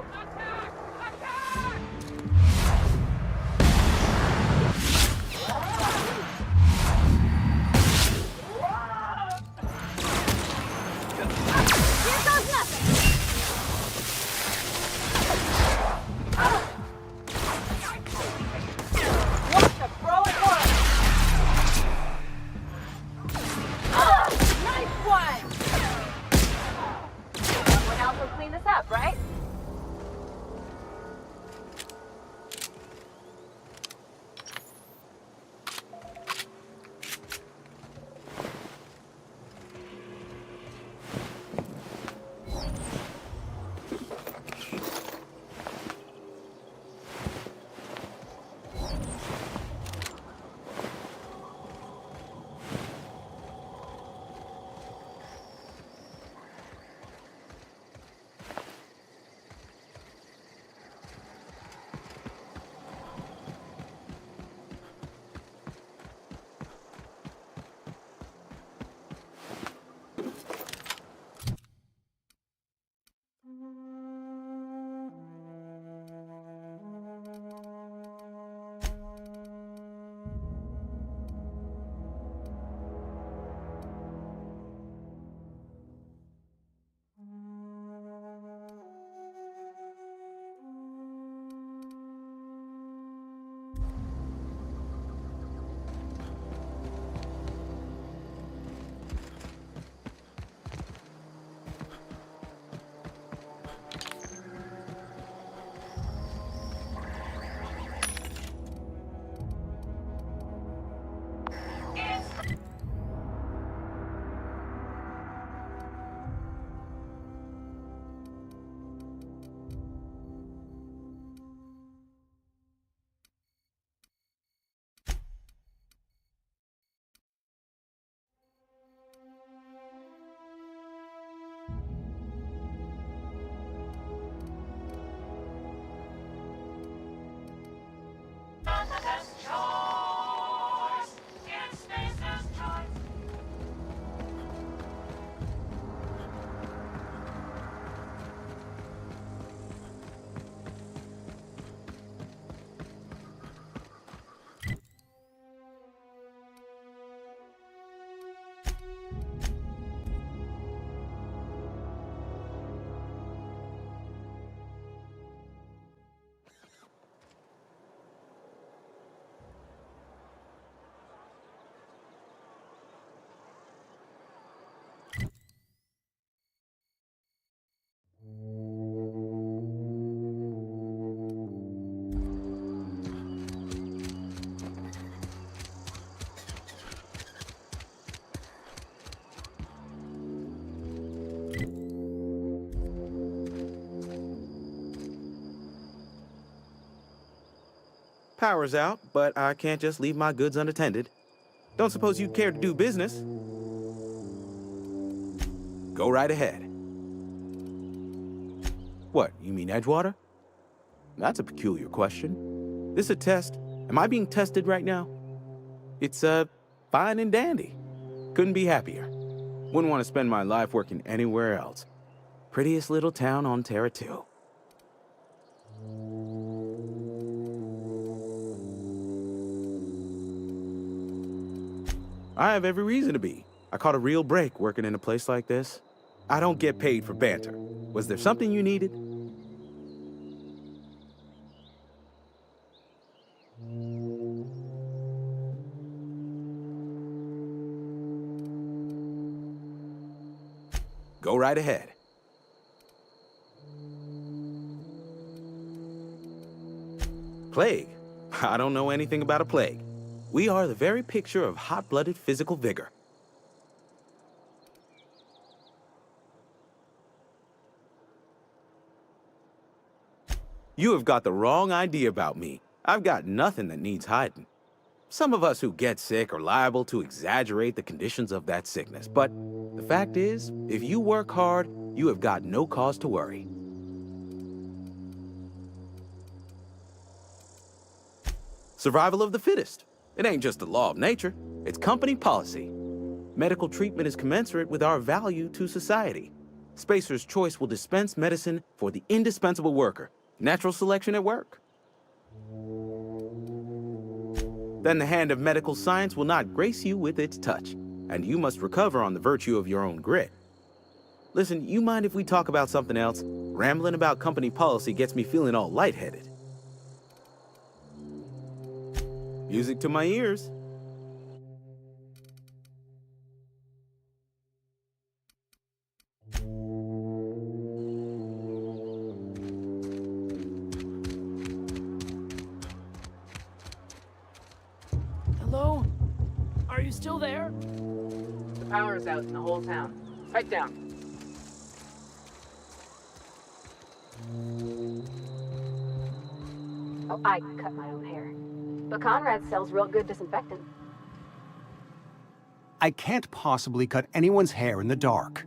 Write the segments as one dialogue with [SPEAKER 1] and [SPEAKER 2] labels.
[SPEAKER 1] out! Attack! Attack!
[SPEAKER 2] Here goes nothing!
[SPEAKER 1] Watch the throw at once!
[SPEAKER 2] Nice one!
[SPEAKER 1] Someone else will clean this up, right?
[SPEAKER 3] Power's out, but I can't just leave my goods unattended. Don't suppose you'd care to do business? Go right ahead. What, you mean Edgewater? That's a peculiar question. This a test? Am I being tested right now? It's, fine and dandy. Couldn't be happier. Wouldn't want to spend my life working anywhere else. Prettiest little town on Terra 2. I have every reason to be. I caught a real break working in a place like this. I don't get paid for banter. Was there something you needed? Go right ahead. Plague? I don't know anything about a plague. We are the very picture of hot-blooded physical vigor. You have got the wrong idea about me. I've got nothing that needs hiding. Some of us who get sick are liable to exaggerate the conditions of that sickness, but the fact is, if you work hard, you have got no cause to worry. Survival of the fittest. It ain't just a law of nature, it's company policy. Medical treatment is commensurate with our value to society. Spacer's Choice will dispense medicine for the indispensable worker. Natural selection at work. Then the hand of medical science will not grace you with its touch, and you must recover on the virtue of your own grit. Listen, you mind if we talk about something else? Rambling about company policy gets me feeling all lightheaded. Music to my ears.
[SPEAKER 2] Hello? Are you still there?
[SPEAKER 1] The power's out in the whole town. Pipe down. Oh, I cut my own hair. But Conrad sells real good disinfectant.
[SPEAKER 4] I can't possibly cut anyone's hair in the dark.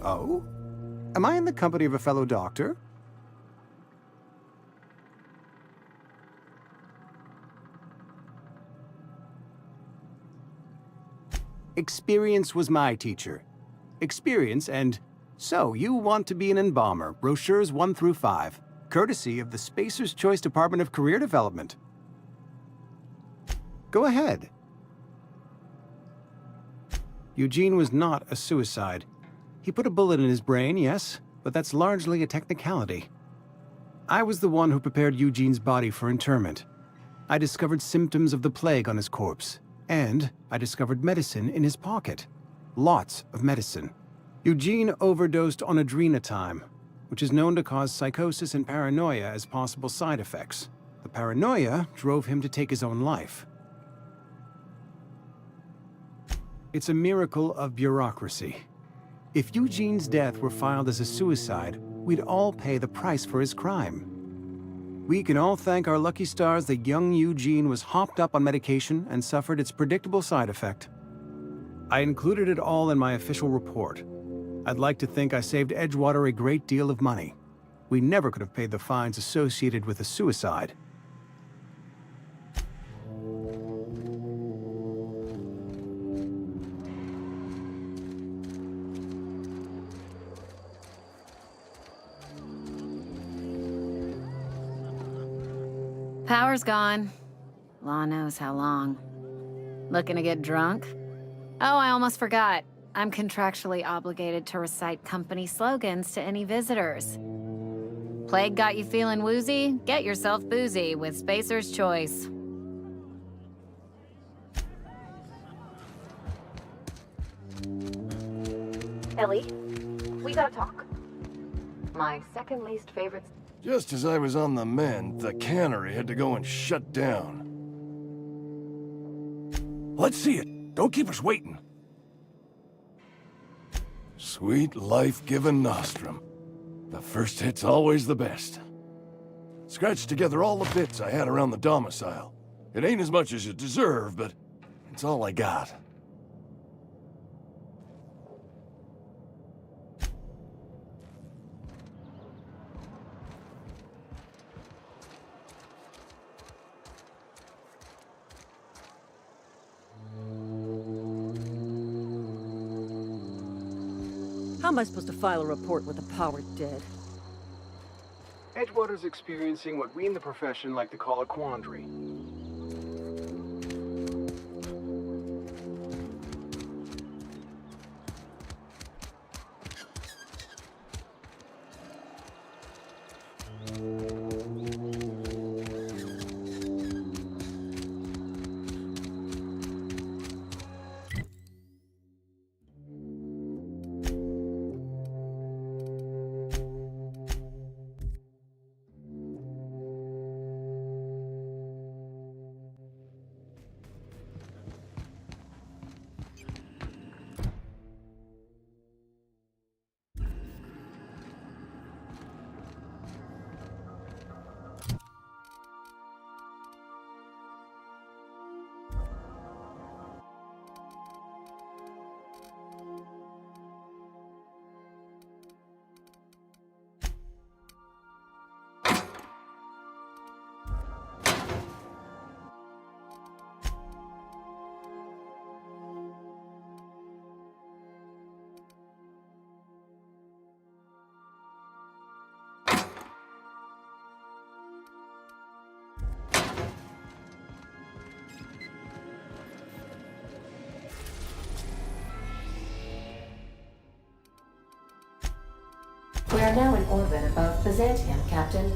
[SPEAKER 4] Oh? Am I in the company of a fellow doctor? Experience was my teacher. Experience and... So, you want to be an embalmer, brochures 1 through 5, courtesy of the Spacer's Choice Department of Career Development. Go ahead. Eugene was not a suicide. He put a bullet in his brain, yes, but that's largely a technicality. I was the one who prepared Eugene's body for interment. I discovered symptoms of the plague on his corpse, and I discovered medicine in his pocket. Lots of medicine. Eugene overdosed on adrenatime, which is known to cause psychosis and paranoia as possible side effects. The paranoia drove him to take his own life. It's a miracle of bureaucracy. If Eugene's death were filed as a suicide, we'd all pay the price for his crime. We can all thank our lucky stars that young Eugene was hopped up on medication and suffered its predictable side effect. I included it all in my official report. I'd like to think I saved Edgewater a great deal of money. We never could have paid the fines associated with a suicide.
[SPEAKER 5] Power's gone. Law knows how long. Looking to get drunk? Oh, I almost forgot. I'm contractually obligated to recite company slogans to any visitors. Plague got you feeling woozy? Get yourself boozy with Spacer's Choice.
[SPEAKER 1] Ellie, we gotta talk. My second least favorite.
[SPEAKER 6] Just as I was on the mend, the cannery had to go and shut down. Let's see it. Don't keep us waiting. Sweet life-giving nostrum. The first hit's always the best. Scratched together all the bits I had around the domicile. It ain't as much as you deserve, but it's all I got.
[SPEAKER 7] How am I supposed to file a report with the power dead?
[SPEAKER 8] Edgewater's experiencing what we in the profession like to call a quandary.
[SPEAKER 1] are now in orbit above Byzantium, Captain.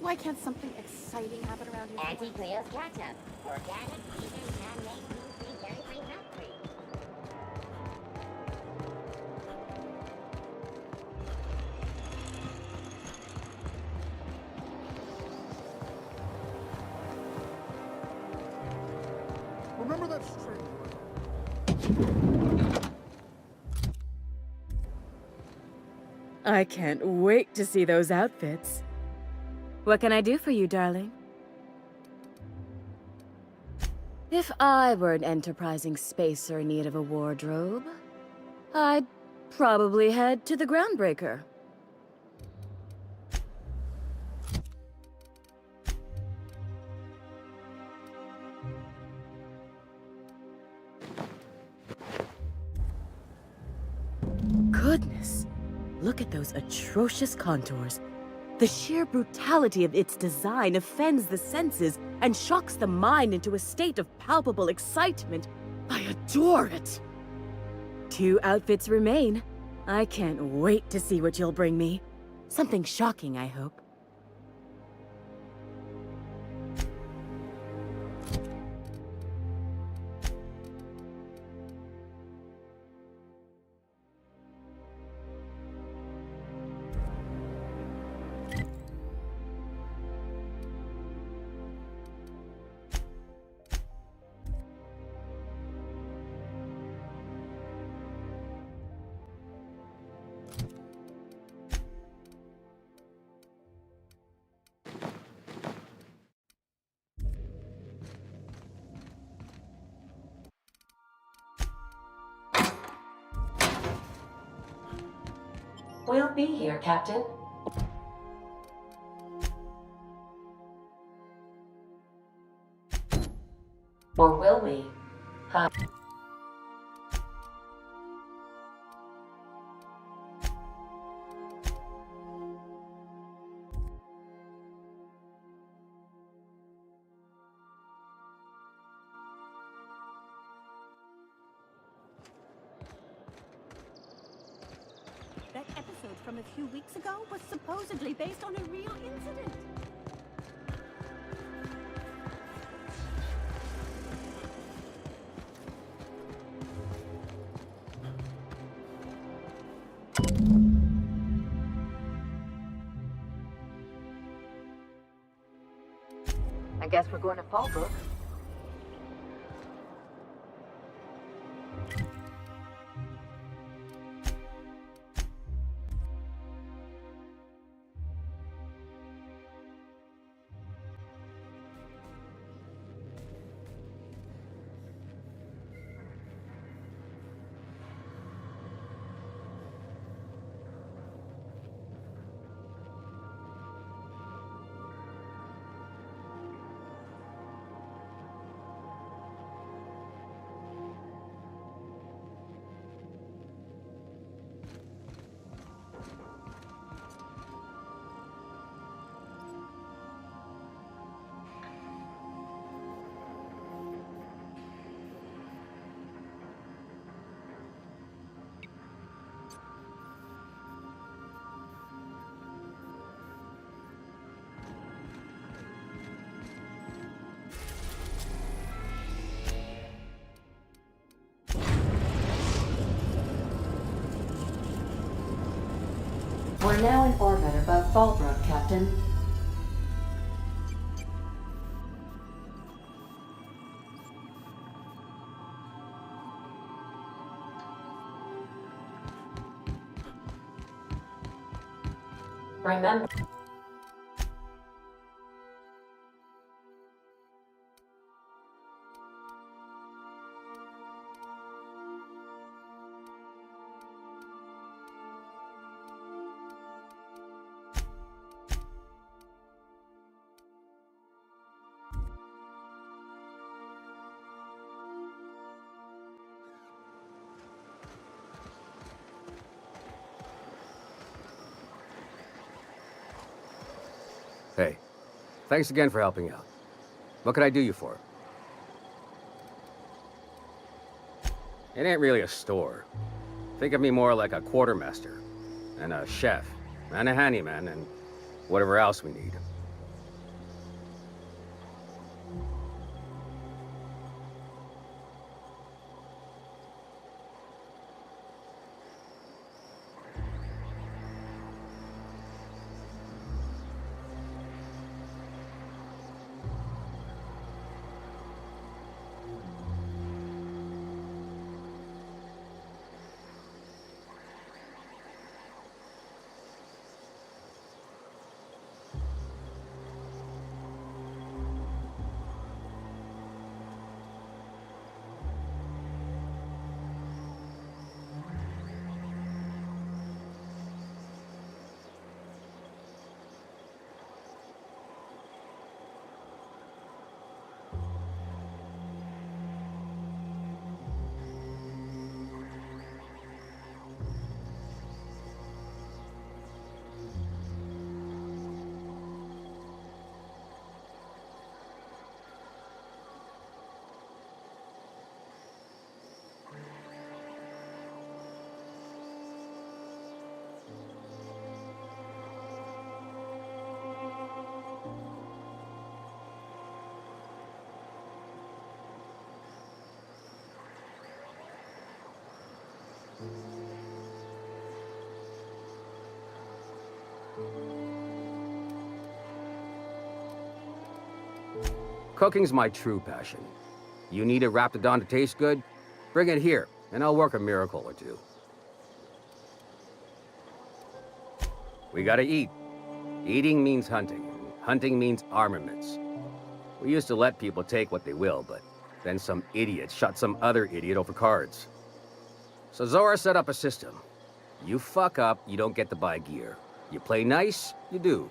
[SPEAKER 9] Why can't something exciting happen around here?
[SPEAKER 10] Anti-Cleo's ketchup. Organic, vegan, man-made, gluten-free, dairy-free, milk-free.
[SPEAKER 8] Remember that string?
[SPEAKER 11] I can't wait to see those outfits. What can I do for you, darling? If I were an enterprising spacer in need of a wardrobe, I'd probably head to the Groundbreaker. Goodness! Look at those atrocious contours. The sheer brutality of its design offends the senses and shocks the mind into a state of palpable excitement. I adore it! 2 outfits remain. I can't wait to see what you'll bring me. Something shocking, I hope.
[SPEAKER 1] We'll be here, Captain. Or will we? Huh?
[SPEAKER 9] That episode from a few weeks ago was supposedly based on a real incident.
[SPEAKER 1] I guess we're going to Fallbrook. We're now in orbit above Fallbrook, Captain. Remember.
[SPEAKER 12] Hey, thanks again for helping out. What can I do you for? It ain't really a store. Think of me more like a quartermaster, and a chef, and a handyman, and whatever else we need. Cooking's my true passion. You need a Raptidon to taste good? Bring it here, and I'll work a miracle or two. We gotta eat. Eating means hunting. Hunting means armaments. We used to let people take what they will, but then some idiot shot some other idiot over cards. So Zora set up a system. You fuck up, you don't get to buy gear. You play nice, you do.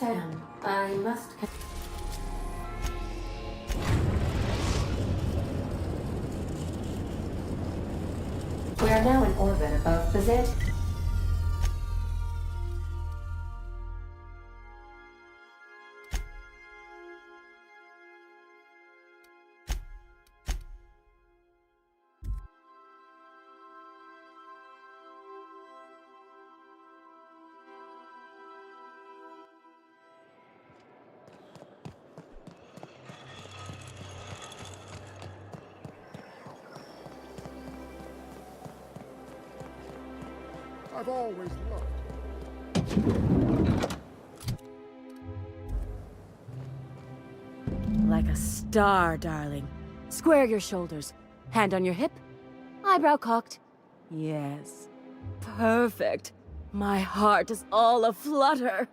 [SPEAKER 1] Sam, I must... We are now in orbit above Bazet.
[SPEAKER 13] I've always loved.
[SPEAKER 11] Like a star, darling. Square your shoulders. Hand on your hip. Eyebrow cocked. Yes. Perfect. My heart is all aflutter.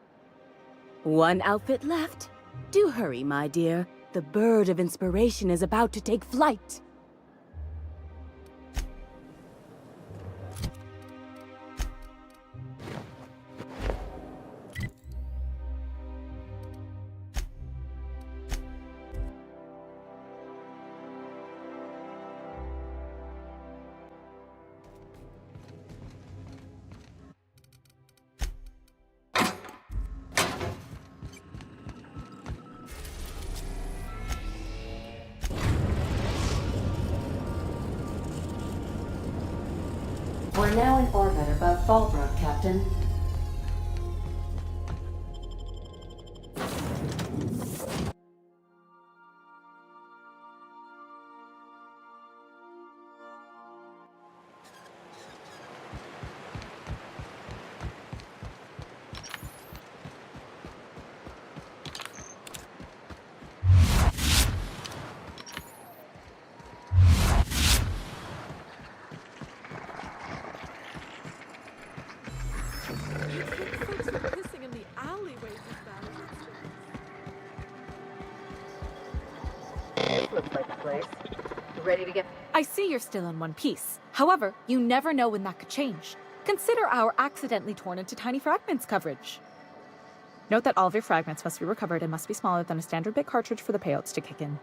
[SPEAKER 11] One outfit left. Do hurry, my dear. The bird of inspiration is about to take flight.
[SPEAKER 1] We're now in orbit above Fallbrook, Captain.
[SPEAKER 2] Pissing in the alleyways is
[SPEAKER 1] This looks like the place. Ready to get...
[SPEAKER 14] I see you're still in one piece. However, you never know when that could change. Consider our accidentally torn into tiny fragments coverage. Note that all of your fragments must be recovered and must be smaller than a standard bit cartridge for the payouts to kick in.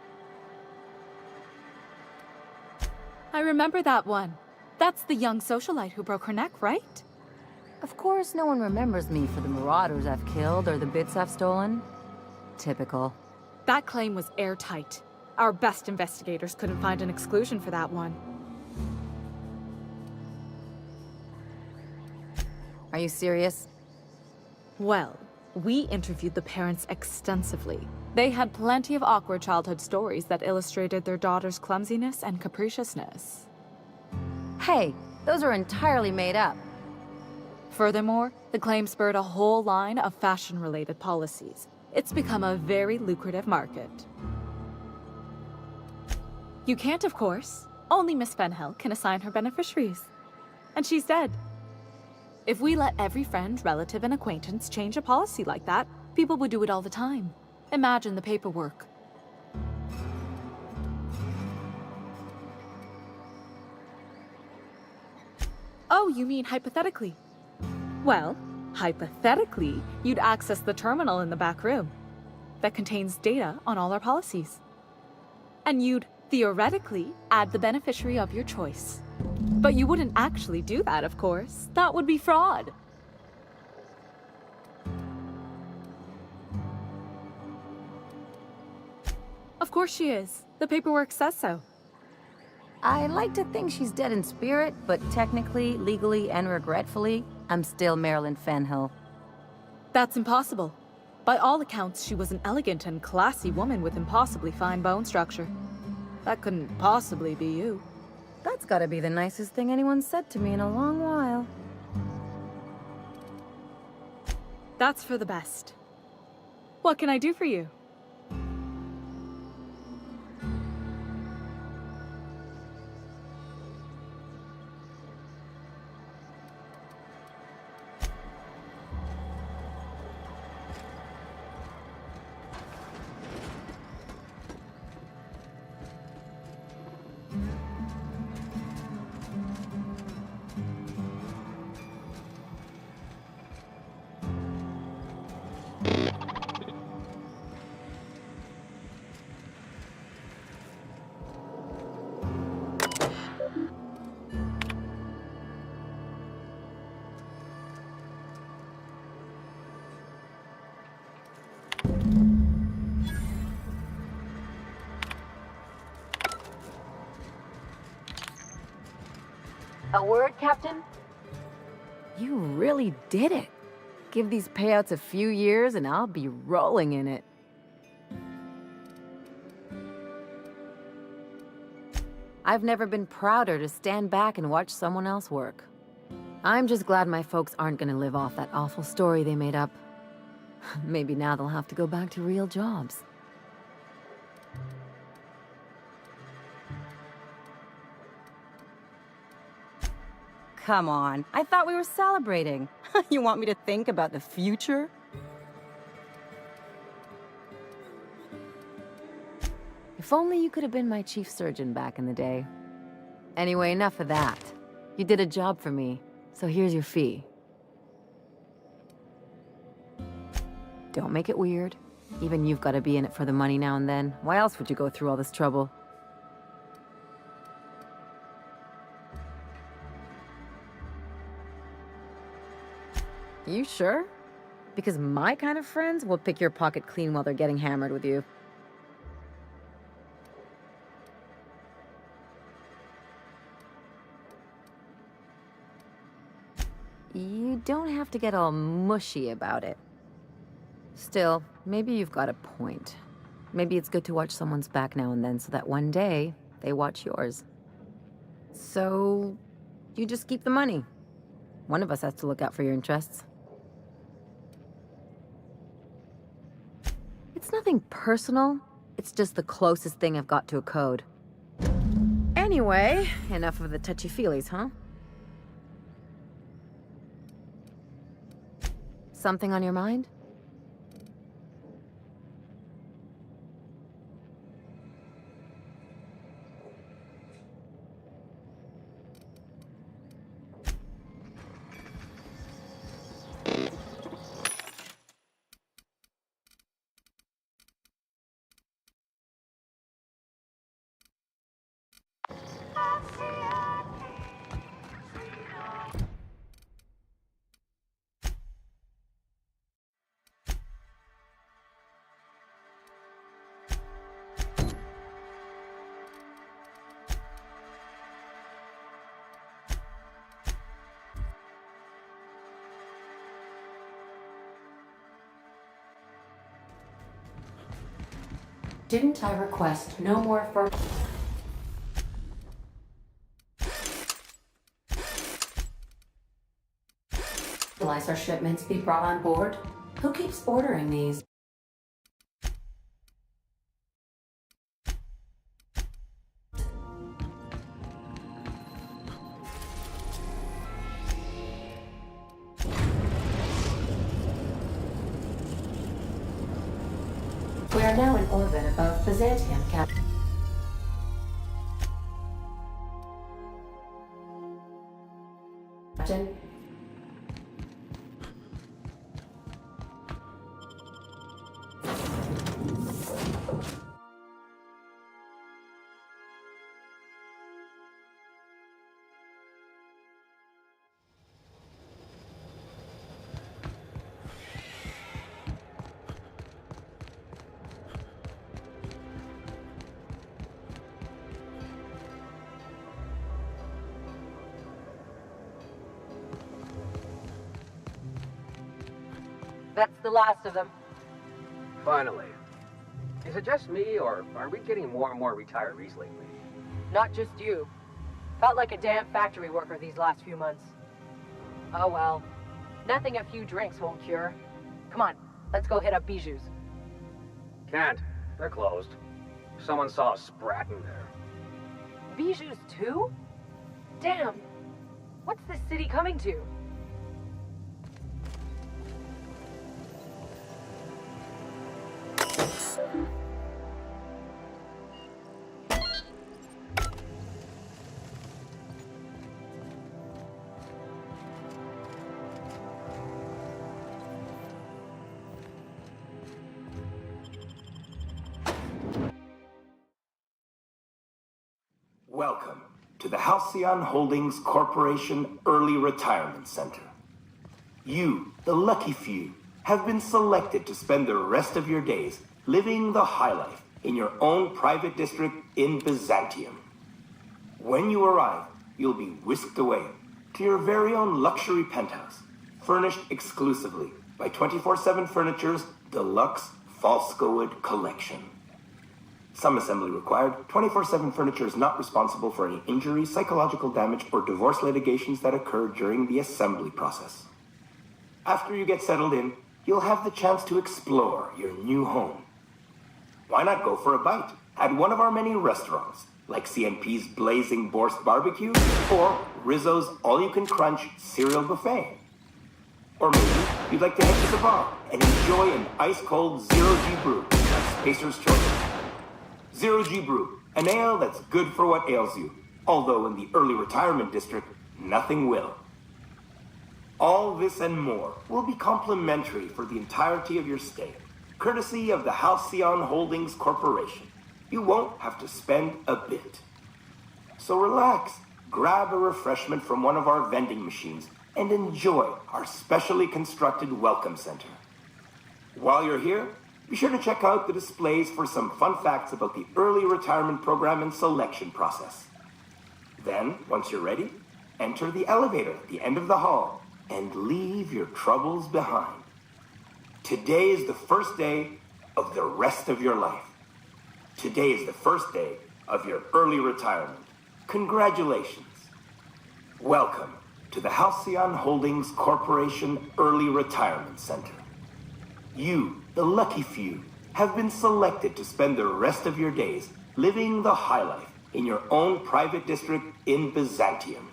[SPEAKER 14] I remember that one. That's the young socialite who broke her neck, right?
[SPEAKER 1] Of course, no one remembers me for the marauders I've killed or the bits I've stolen. Typical.
[SPEAKER 14] That claim was airtight. Our best investigators couldn't find an exclusion for that one.
[SPEAKER 1] Are you serious?
[SPEAKER 14] Well, we interviewed the parents extensively. They had plenty of awkward childhood stories that illustrated their daughter's clumsiness and capriciousness.
[SPEAKER 1] Hey, those are entirely made up.
[SPEAKER 14] Furthermore, the claim spurred a whole line of fashion-related policies. It's become a very lucrative market. You can't, of course. Only Miss Fenhill can assign her beneficiaries. And she's dead. If we let every friend, relative, and acquaintance change a policy like that, people would do it all the time. Imagine the paperwork. Oh, you mean hypothetically? Well, hypothetically, you'd access the terminal in the back room that contains data on all our policies. And you'd theoretically add the beneficiary of your choice. But you wouldn't actually do that, of course. That would be fraud. Of course she is. The paperwork says so.
[SPEAKER 1] I like to think she's dead in spirit, but technically, legally, and regretfully, I'm still Marilyn Fenhill.
[SPEAKER 14] That's impossible. By all accounts, she was an elegant and classy woman with impossibly fine bone structure. That couldn't possibly be you.
[SPEAKER 1] That's gotta be the nicest thing anyone's said to me in a long while.
[SPEAKER 14] That's for the best. What can I do for you?
[SPEAKER 1] A word, Captain? You really did it. Give these payouts a few years and I'll be rolling in it. I've never been prouder to stand back and watch someone else work. I'm just glad my folks aren't gonna live off that awful story they made up. Maybe now they'll have to go back to real jobs.
[SPEAKER 11] Come on, I thought we were celebrating. You want me to think about the future?
[SPEAKER 1] If only you could have been my chief surgeon back in the day. Anyway, enough of that. You did a job for me, so here's your fee. Don't make it weird. Even you've got to be in it for the money now and then. Why else would you go through all this trouble? You sure? Because my kind of friends will pick your pocket clean while they're getting hammered with you. You don't have to get all mushy about it. Still, maybe you've got a point. Maybe it's good to watch someone's back now and then so that one day, they watch yours. So, you just keep the money. One of us has to look out for your interests. It's nothing personal. It's just the closest thing I've got to a code. Anyway, enough of the touchy-feelies, huh? Something on your mind?
[SPEAKER 13] Didn't I request no more fertilizer shipments be brought on board? Who keeps ordering these? We are now in orbit above Byzantium, Captain.
[SPEAKER 1] That's the last of them.
[SPEAKER 12] Finally. Is it just me, or are we getting more and more retirees lately?
[SPEAKER 1] Not just you. Felt like a damn factory worker these last few months. Oh well. Nothing a few drinks won't cure. Come on, let's go hit up Bijou's.
[SPEAKER 12] Can't. They're closed. Someone saw a sprat in there.
[SPEAKER 1] Bijou's too? Damn. What's this city coming to?
[SPEAKER 15] Welcome to the Halcyon Holdings Corporation Early Retirement Center. You, the lucky few, have been selected to spend the rest of your days living the high life in your own private district in Byzantium. When you arrive, you'll be whisked away to your very own luxury penthouse, furnished exclusively by 24/7 Furniture's deluxe Falscowood collection. Some assembly required. 24/7 Furniture is not responsible for any injury, psychological damage, or divorce litigations that occur during the assembly process. After you get settled in, you'll have the chance to explore your new home. Why not go for a bite at one of our many restaurants, like CNP's Blazing Borscht Barbecue or Rizzo's All-You-Can-Crunch Cereal Buffet? Or maybe you'd like to head to the bar and enjoy an ice-cold Zero-G Brew at Spacer's Choice. Zero-G Brew, an ale that's good for what ails you, although in the early retirement district, nothing will. All this and more will be complimentary for the entirety of your stay, courtesy of the Halcyon Holdings Corporation. You won't have to spend a bit. So relax, grab a refreshment from one of our vending machines, and enjoy our specially constructed welcome center. While you're here, be sure to check out the displays for some fun facts about the early retirement program and selection process. Then, once you're ready, enter the elevator at the end of the hall and leave your troubles behind. Today is the first day of the rest of your life. Today is the first day of your early retirement. Congratulations. Welcome to the Halcyon Holdings Corporation Early Retirement Center. You, the lucky few, have been selected to spend the rest of your days living the high life in your own private district in Byzantium.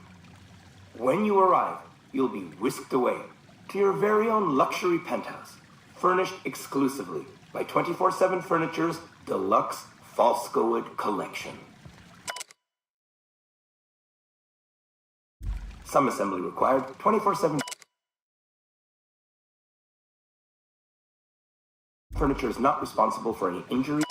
[SPEAKER 15] When you arrive, you'll be whisked away to your very own luxury penthouse, furnished exclusively by 24/7 Furniture's deluxe Falscowood collection. Some assembly required. 24/7 Furniture is not responsible for any injury,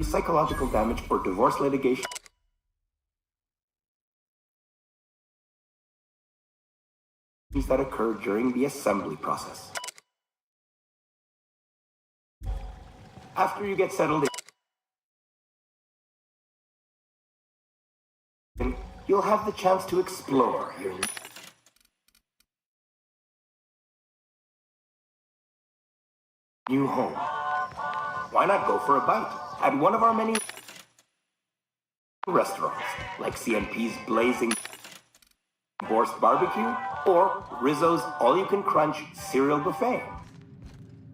[SPEAKER 15] psychological damage, or divorce litigation that occur during the assembly process. After you get settled in, you'll have the chance to explore your new home. Why not go for a bite at one of our many restaurants, like CNP's Blazing Borscht Barbecue or Rizzo's All-You-Can-Crunch Cereal Buffet?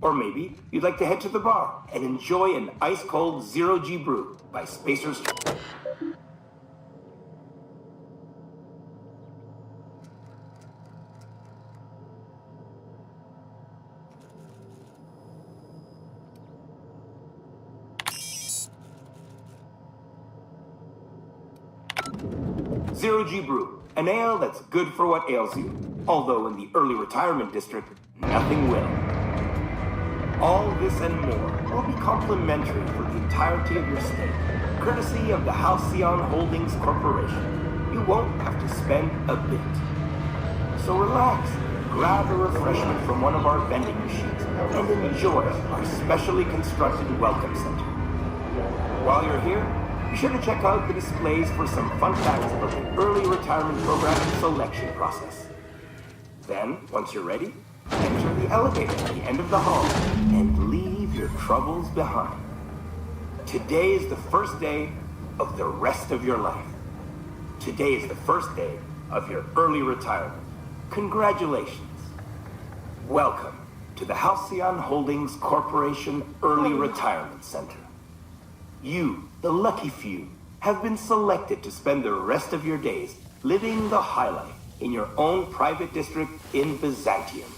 [SPEAKER 15] Or maybe you'd like to head to the bar and enjoy an ice-cold Zero-G Brew by Spacer's Choice. Zero-G Brew, an ale that's good for what ails you, although in the early retirement district, nothing will. All this and more will be complimentary for the entirety of your stay, courtesy of the Halcyon Holdings Corporation. You won't have to spend a bit. So relax, grab a refreshment from one of our vending machines, and enjoy our specially constructed welcome center. While you're here, be sure to check out the displays for some fun facts about the early retirement program and selection process. Then, once you're ready, enter the elevator at the end of the hall and leave your troubles behind. Today is the first day of the rest of your life. Today is the first day of your early retirement. Congratulations. Welcome to the Halcyon Holdings Corporation Early Retirement Center. You, the lucky few, have been selected to spend the rest of your days living the high life in your own private district in Byzantium.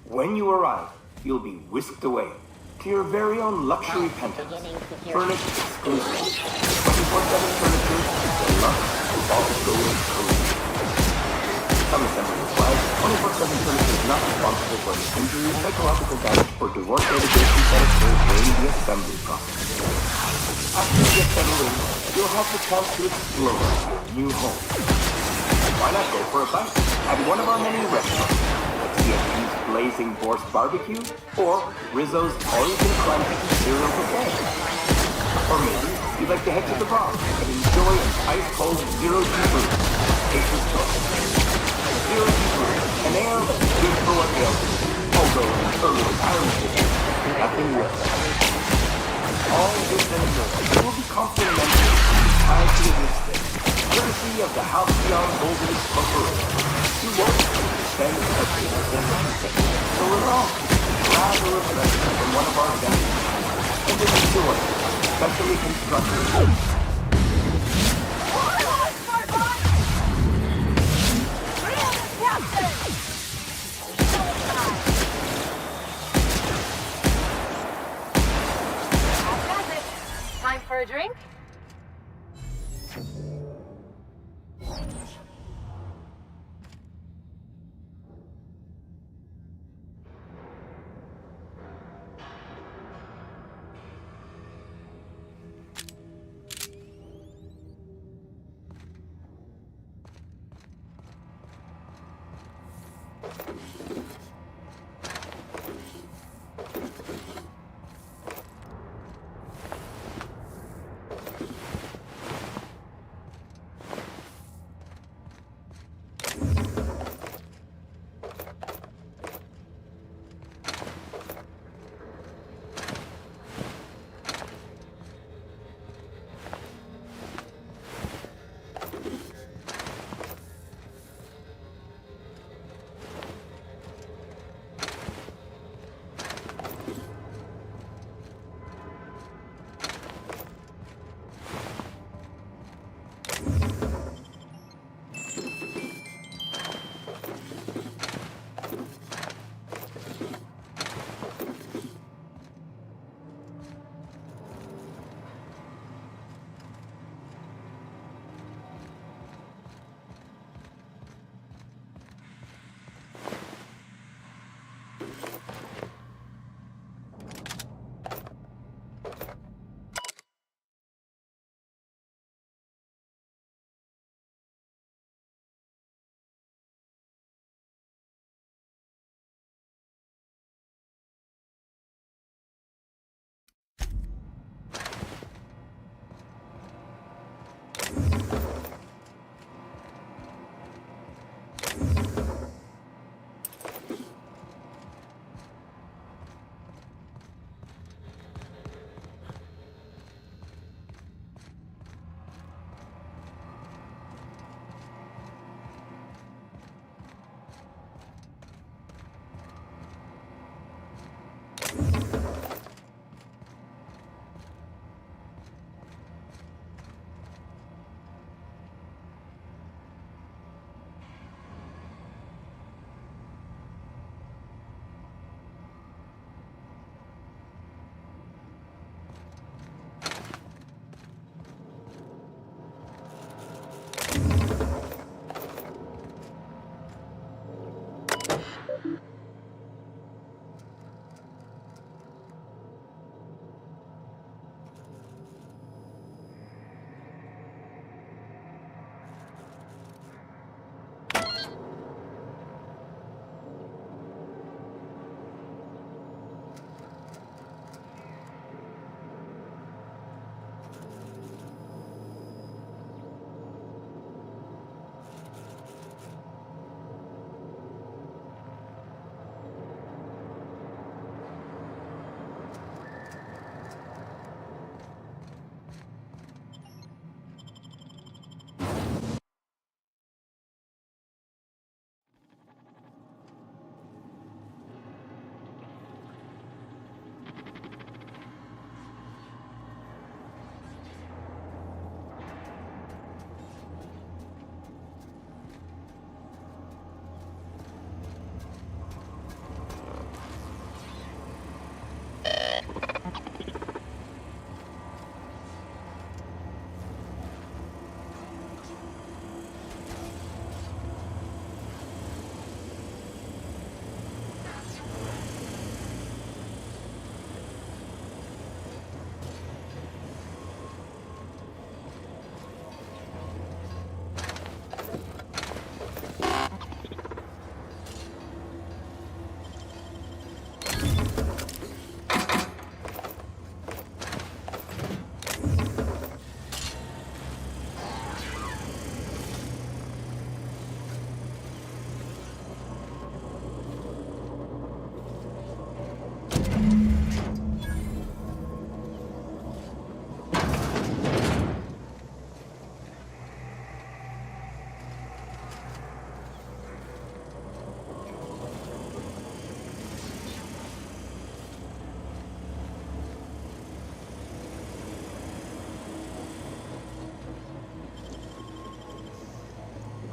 [SPEAKER 15] When you arrive, you'll be whisked away to your very own luxury penthouse, furnished exclusively. 24/7 Furniture, deluxe Falscowood collection. Some assembly required. 24/7 Furniture is not responsible for any injury, psychological damage, or divorce litigation that occurs during the assembly process. After you get settled in, you'll have the chance to explore your new home. Why not go for a bite at one of our many restaurants, like CNP's Blazing Borscht Barbecue or Rizzo's All-You-Can-Crunch Cereal Buffet? Or maybe you'd like to head to the bar and enjoy an ice-cold Zero-G Brew. Spacer's Choice. Zero-G Brew, an ale that's good for what ails you, also an early retirement ticket. Nothing less. All goods and services will be complimentary tied to the estate, courtesy of the Halcyon Holdings Corporation. You won't spend a business in anything, so relax, grab a refreshment from one of our guests, and enjoy specially constructed.
[SPEAKER 1] Time for a drink?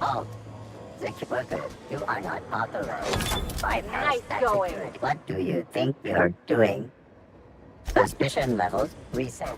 [SPEAKER 10] Halt! Sick worker, you are not authorized. Bypass that
[SPEAKER 11] going.
[SPEAKER 10] security. What do you think you're doing? Suspicion levels reset.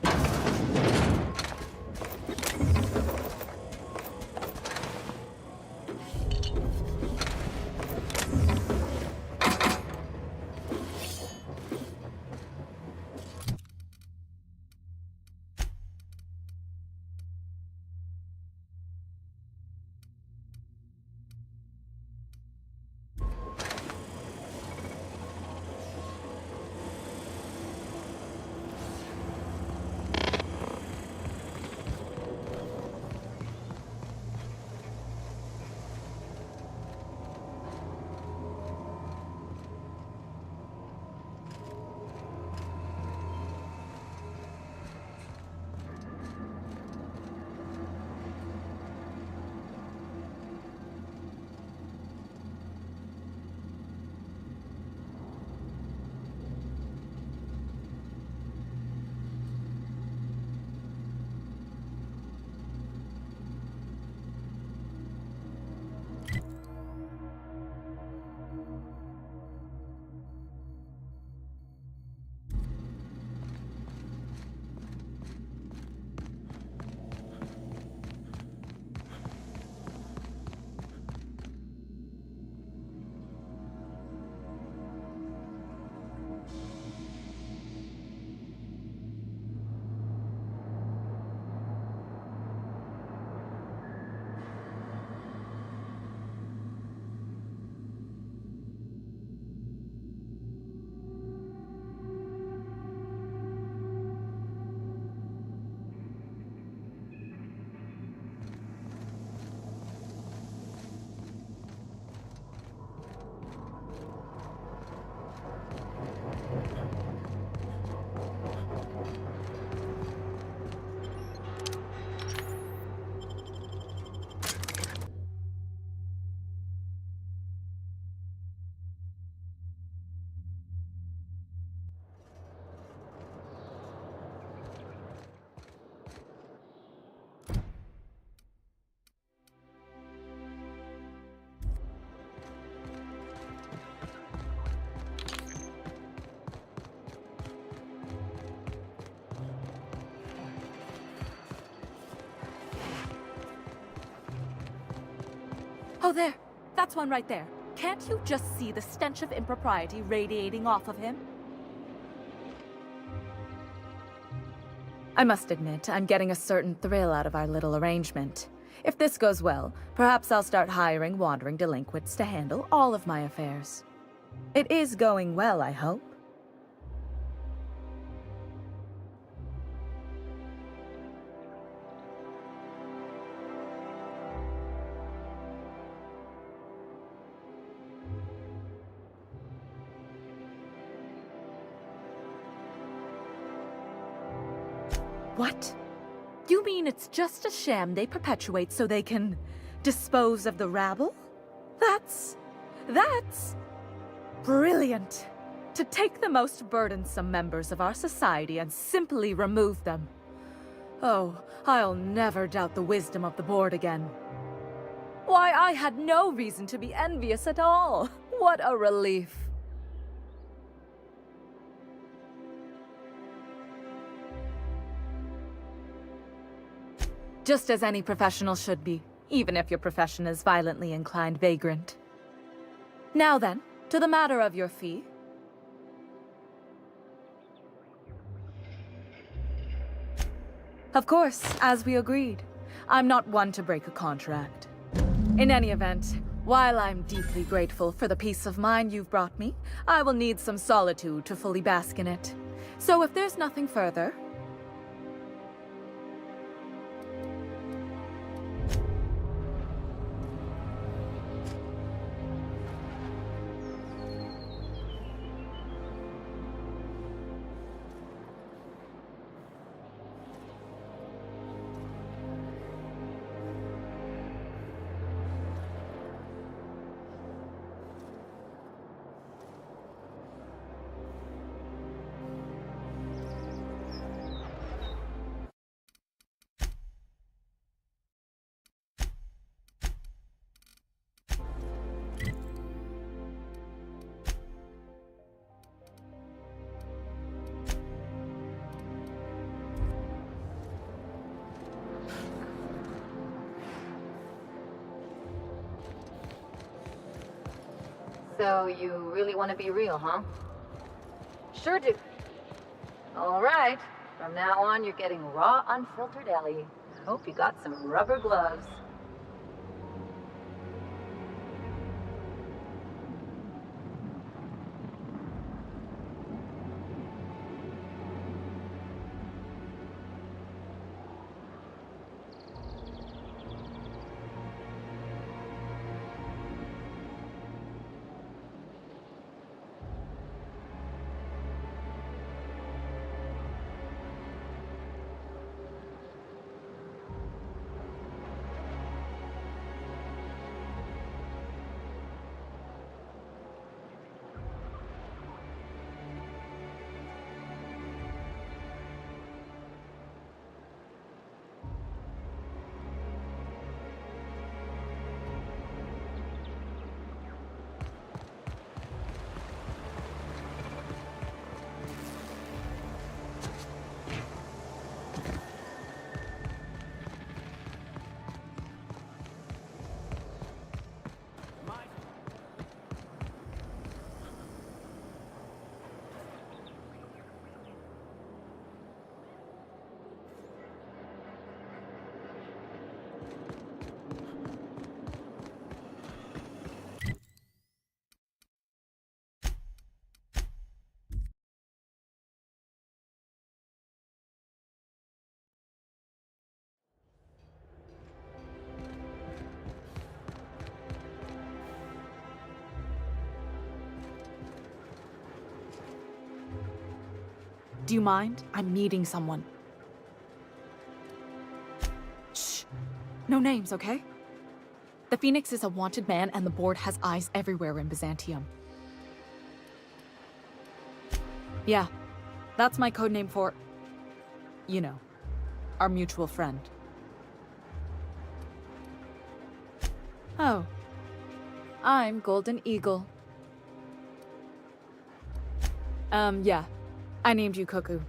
[SPEAKER 14] Oh, there. That's one right there. Can't you just see the stench of impropriety radiating off of him? I must admit, I'm getting a certain thrill out of our little arrangement. If this goes well, perhaps I'll start hiring wandering delinquents to handle all of my affairs. It is going well, I hope. What? You mean it's just a sham they perpetuate so they can dispose of the rabble? That's brilliant. To take the most burdensome members of our society and simply remove them. Oh, I'll never doubt the wisdom of the board again. Why, I had no reason to be envious at all. What a relief. Just as any professional should be, even if your profession is violently inclined vagrant. Now then, to the matter of your fee. Of course, as we agreed. I'm not one to break a contract. In any event, while I'm deeply grateful for the peace of mind you've brought me, I will need some solitude to fully bask in it. So if there's nothing further,
[SPEAKER 1] So you really want to be real, huh? Sure do. All right. From now on, you're getting raw, unfiltered Ellie. Hope you got some rubber gloves.
[SPEAKER 14] Do you mind? I'm meeting someone. Shh. No names, okay? The Phoenix is a wanted man, and the board has eyes everywhere in Byzantium. Yeah, that's my codename for... you know, our mutual friend. Oh. I'm Golden Eagle. Yeah. I named you Cuckoo.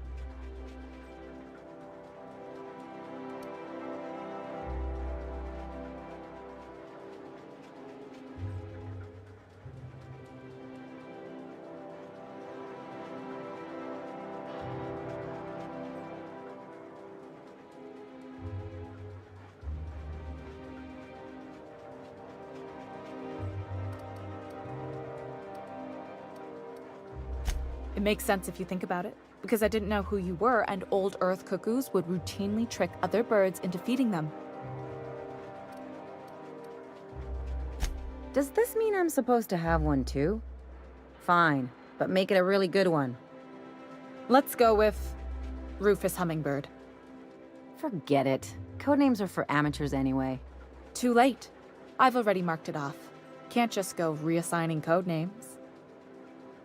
[SPEAKER 14] It makes sense if you think about it, because I didn't know who you were, and old Earth cuckoos would routinely trick other birds into feeding them.
[SPEAKER 1] Does this mean I'm supposed to have one too? Fine, but make it a really good one.
[SPEAKER 14] Let's go with Rufus Hummingbird.
[SPEAKER 1] Forget it. Codenames are for amateurs anyway.
[SPEAKER 14] Too late. I've already marked it off. Can't just go reassigning codenames.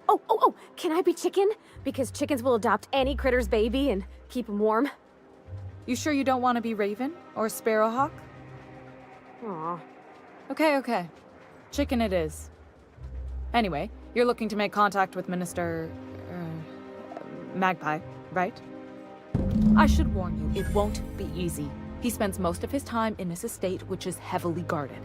[SPEAKER 11] Oh, can I be chicken? Because chickens will adopt any critter's baby and keep him warm.
[SPEAKER 14] You sure you don't want to be Raven or Sparrowhawk?
[SPEAKER 11] Aw.
[SPEAKER 14] Okay. Chicken it is. Anyway, you're looking to make contact with Minister... Magpie, right? I should warn you, it won't be easy. He spends most of his time in his estate, which is heavily guarded.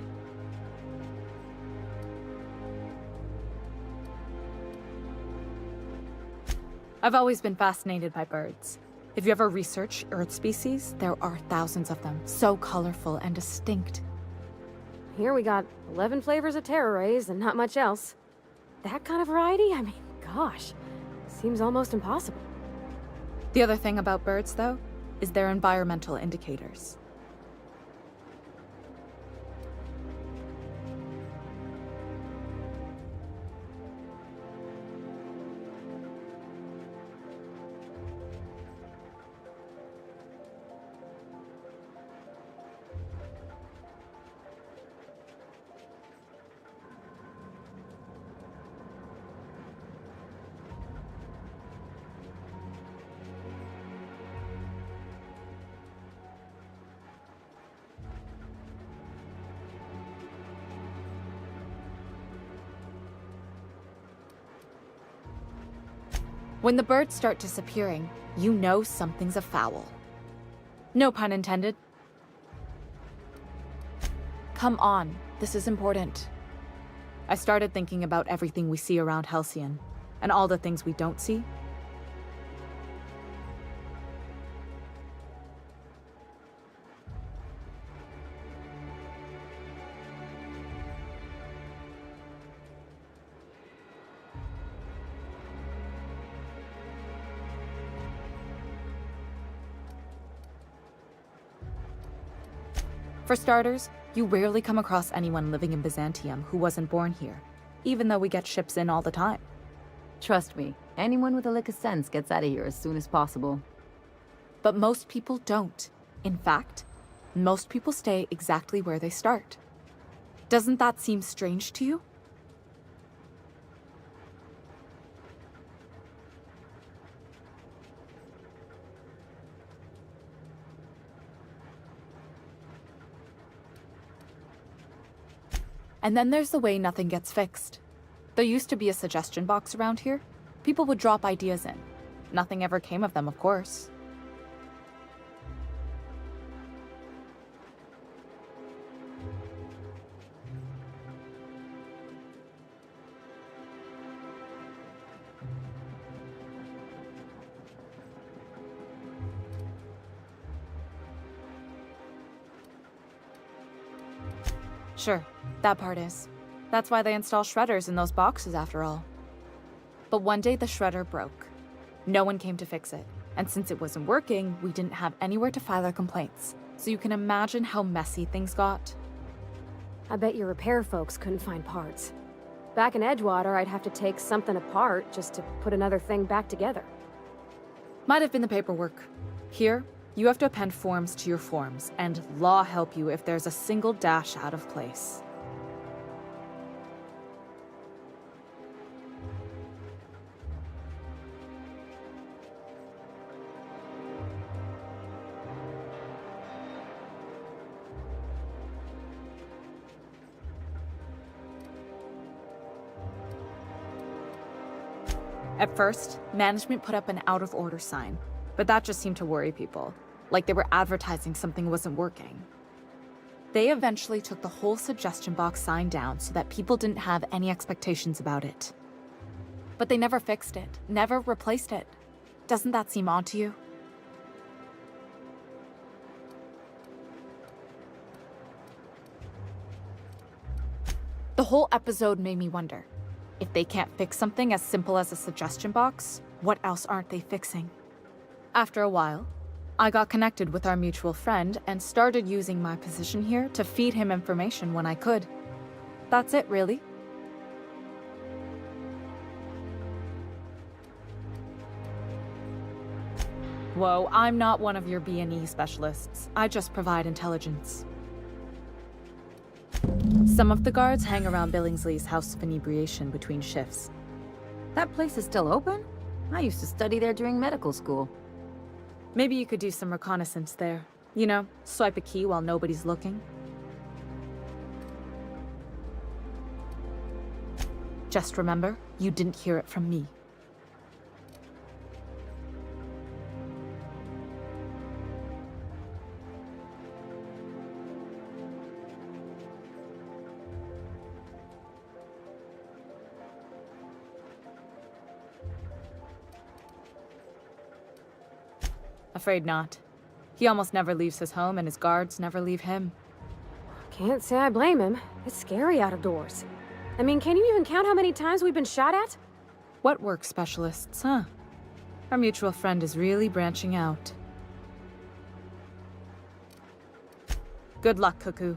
[SPEAKER 14] I've always been fascinated by birds. If you ever research Earth species, there are thousands of them, so colorful and distinct.
[SPEAKER 11] Here we got 11 flavors of terror rays and not much else. That kind of variety? I mean, gosh, seems almost impossible.
[SPEAKER 14] The other thing about birds, though, is their environmental indicators. When the birds start disappearing, you know something's afoul. No pun intended. Come on, this is important. I started thinking about everything we see around Halcyon, and all the things we don't see. For starters, you rarely come across anyone living in Byzantium who wasn't born here, even though we get ships in all the time.
[SPEAKER 1] Trust me, anyone with a lick of sense gets out of here as soon as possible.
[SPEAKER 14] But most people don't. In fact, most people stay exactly where they start. Doesn't that seem strange to you? And then there's the way nothing gets fixed. There used to be a suggestion box around here. People would drop ideas in. Nothing ever came of them, of course. Sure, that part is. That's why they install shredders in those boxes after all. But one day the shredder broke. No one came to fix it. And since it wasn't working, we didn't have anywhere to file our complaints. So you can imagine how messy things got.
[SPEAKER 16] I bet your repair folks couldn't find parts. Back in Edgewater, I'd have to take something apart just to put another thing back together.
[SPEAKER 14] Might have been the paperwork. Here, you have to append forms to your forms, and law help you if there's a single dash out of place. At first, management put up an out-of-order sign, but that just seemed to worry people, like they were advertising something wasn't working. They eventually took the whole suggestion box sign down so that people didn't have any expectations about it. But they never fixed it, never replaced it. Doesn't that seem odd to you? The whole episode made me wonder, if they can't fix something as simple as a suggestion box, what else aren't they fixing? After a while, I got connected with our mutual friend and started using my position here to feed him information when I could. That's it, really. Whoa, I'm not one of your B&E specialists. I just provide intelligence. Some of the guards hang around Billingsley's House of Inebriation between shifts.
[SPEAKER 1] That place is still open? I used to study there during medical school.
[SPEAKER 14] Maybe you could do some reconnaissance there. You know, swipe a key while nobody's looking. Just remember, you didn't hear it from me. Afraid not. He almost never leaves his home, and his guards never leave him.
[SPEAKER 16] Can't say I blame him. It's scary out of doors. I mean, can you even count how many times we've been shot at?
[SPEAKER 14] What work specialists, huh? Our mutual friend is really branching out. Good luck, Cuckoo.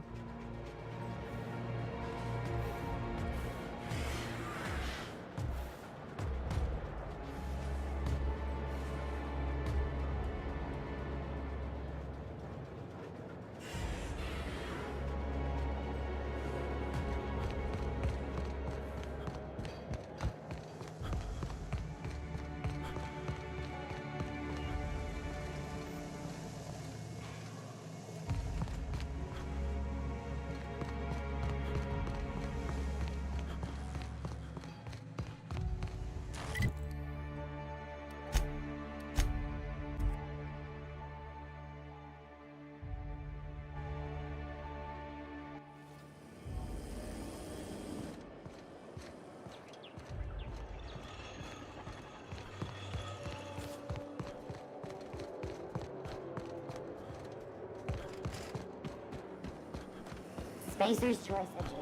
[SPEAKER 10] Spacer's choice of dream.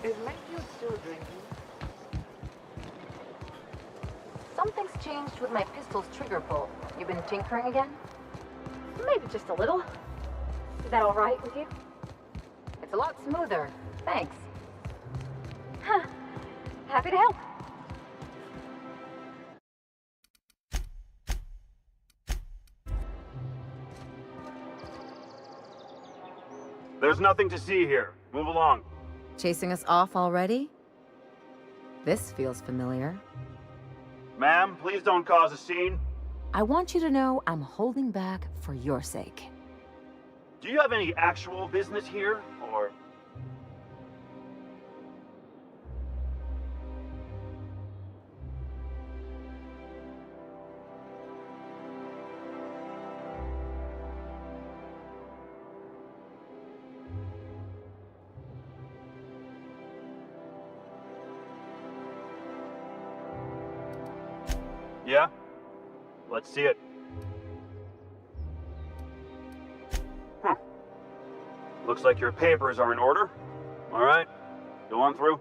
[SPEAKER 13] Is Mayfield still drinking? Something's changed with my pistol's trigger pull. You been tinkering again?
[SPEAKER 16] Maybe just a little. Is that all right with you?
[SPEAKER 13] It's a lot smoother. Thanks.
[SPEAKER 16] Huh. Happy to help.
[SPEAKER 8] There's nothing to see here. Move along.
[SPEAKER 1] Chasing us off already? This feels familiar.
[SPEAKER 8] Ma'am, please don't cause a scene.
[SPEAKER 1] I want you to know I'm holding back for your sake.
[SPEAKER 8] Do you have any actual business here, or...? Yeah? Let's see it. Looks like your papers are in order. All right, go on through.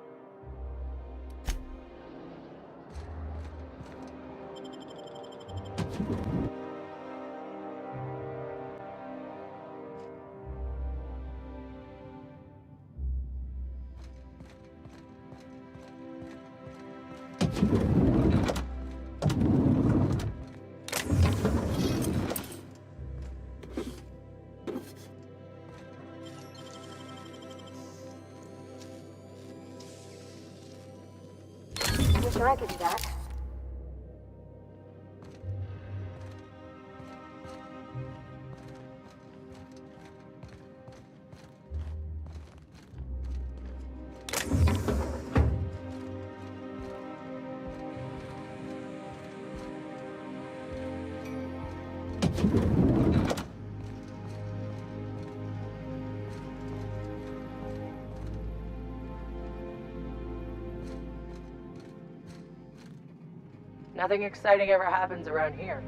[SPEAKER 16] Sure, I could do that.
[SPEAKER 13] Nothing exciting ever happens around here.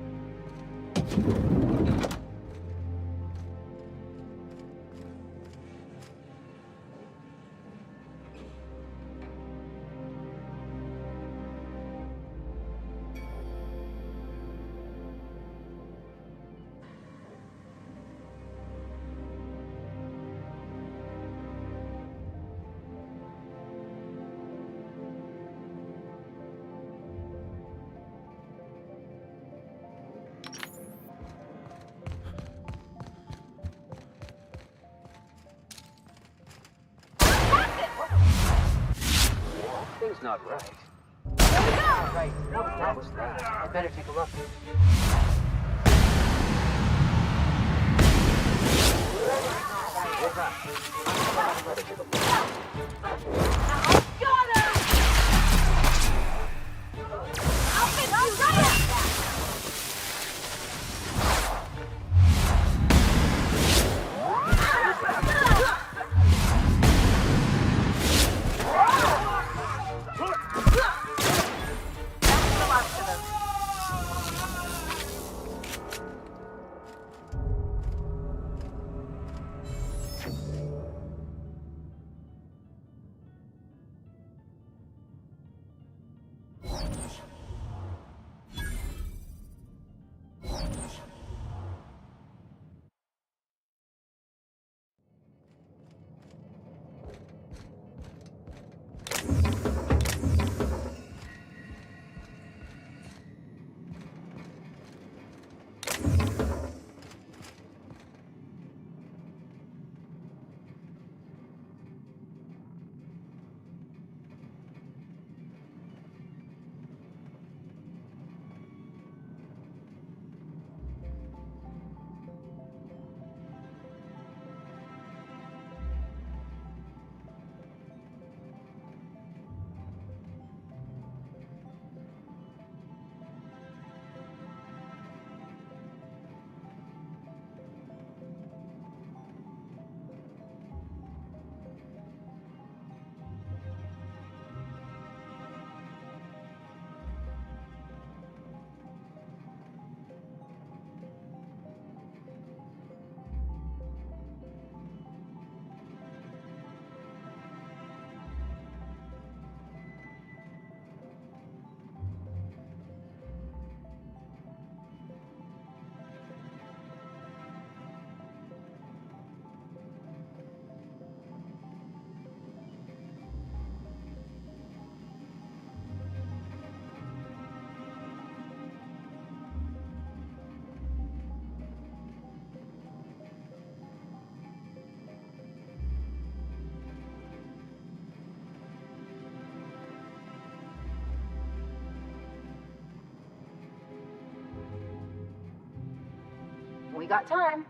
[SPEAKER 12] Thing's not right.
[SPEAKER 13] Not right. What was that? I better take a look. We got time.